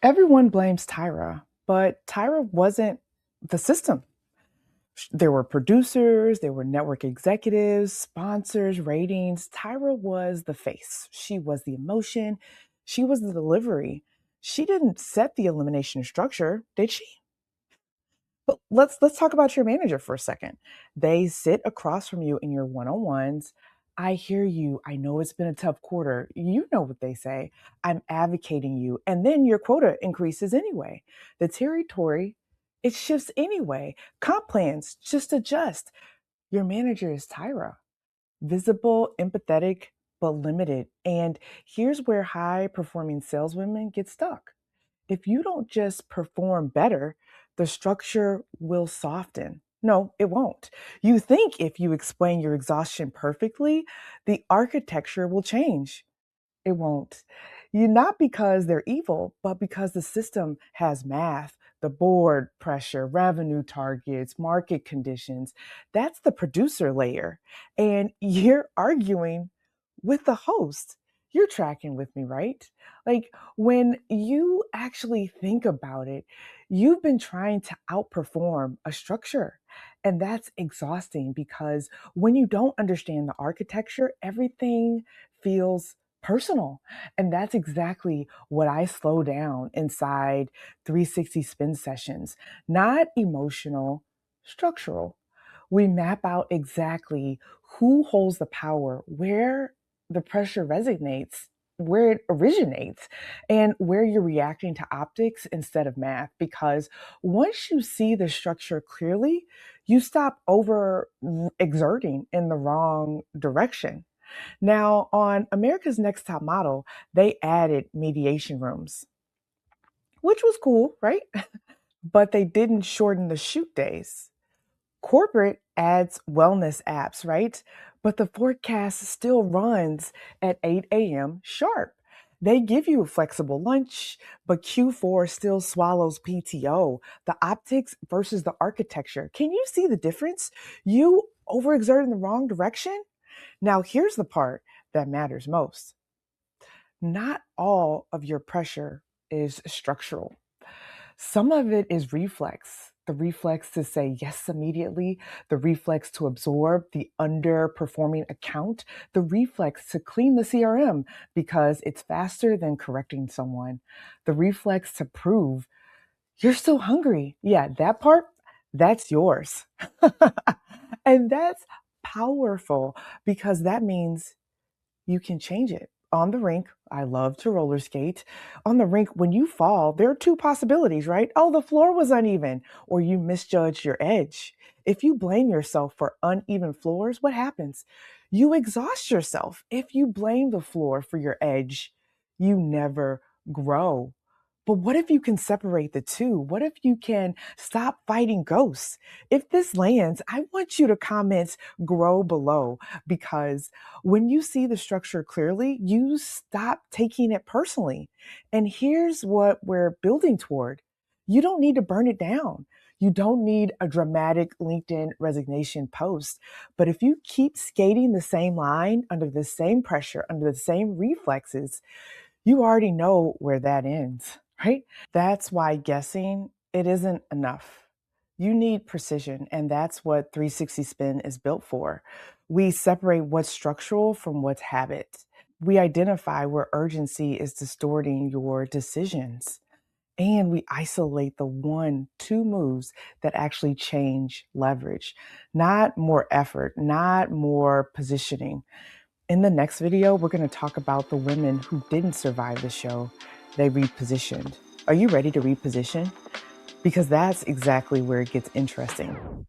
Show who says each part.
Speaker 1: Everyone blames Tyra, but Tyra wasn't the system. There were producers, there were network executives, sponsors, ratings. Tyra was the face. She was the emotion. She was the delivery. She didn't set the elimination structure, did she? But let's talk about your manager for a second. They sit across from you in your one-on-ones. I hear you. I know it's been a tough quarter. You know what they say. I'm advocating you. And then your quota increases anyway. The territory, it shifts anyway. Comp plans just adjust. Your manager is Tyra. Visible, empathetic, but limited. And here's where high performing saleswomen get stuck. If you don't just perform better, the structure will soften. No, it won't. You think if you explain your exhaustion perfectly, the architecture will change. It won't. You not because they're evil, but because the system has math, the board pressure, revenue targets, market conditions. That's the producer layer. And you're arguing with the host. You're tracking with me, right? Like when you actually think about it, you've been trying to outperform a structure. And that's exhausting because when you don't understand the architecture, everything feels personal. And that's exactly what I slow down inside 360 spin sessions, not emotional, structural. We map out exactly who holds the power, where the pressure resonates, where it originates, and where you're reacting to optics instead of math. Because once you see the structure clearly, you stop over exerting in the wrong direction. Now, on America's Next Top Model, they added mediation rooms, which was cool, right? But they didn't shorten the shoot days. Corporate adds wellness apps, right? But the forecast still runs at 8 a.m. sharp. They give you a flexible lunch, but Q4 still swallows PTO. The optics versus the architecture. Can you see the difference? You overexert in the wrong direction? Now, here's the part that matters most. Not all of your pressure is structural. Some of it is reflex. The reflex to say yes immediately, the reflex to absorb the underperforming account, the reflex to clean the CRM because it's faster than correcting someone, the reflex to prove you're still hungry. Yeah, that part, that's yours. And that's powerful because that means you can change it. On the rink, I love to roller skate. On the rink, when you fall, there are two possibilities, right? Oh, the floor was uneven, or you misjudged your edge. If you blame yourself for uneven floors, what happens? You exhaust yourself. If you blame the floor for your edge, you never grow. But what if you can separate the two? What if you can stop fighting ghosts? If this lands, I want you to comment grow below because when you see the structure clearly, you stop taking it personally. And here's what we're building toward. You don't need to burn it down. You don't need a dramatic LinkedIn resignation post. But if you keep skating the same line under the same pressure, under the same reflexes, you already know where that ends, right? That's why guessing it isn't enough. You need precision, and that's what 360 spin is built for. We separate what's structural from what's habit. We identify where urgency is distorting your decisions. And we isolate the 1, 2 moves that actually change leverage, not more effort, not more positioning. In the next video, we're going to talk about the women who didn't survive the show. They repositioned. Are you ready to reposition? Because that's exactly where it gets interesting.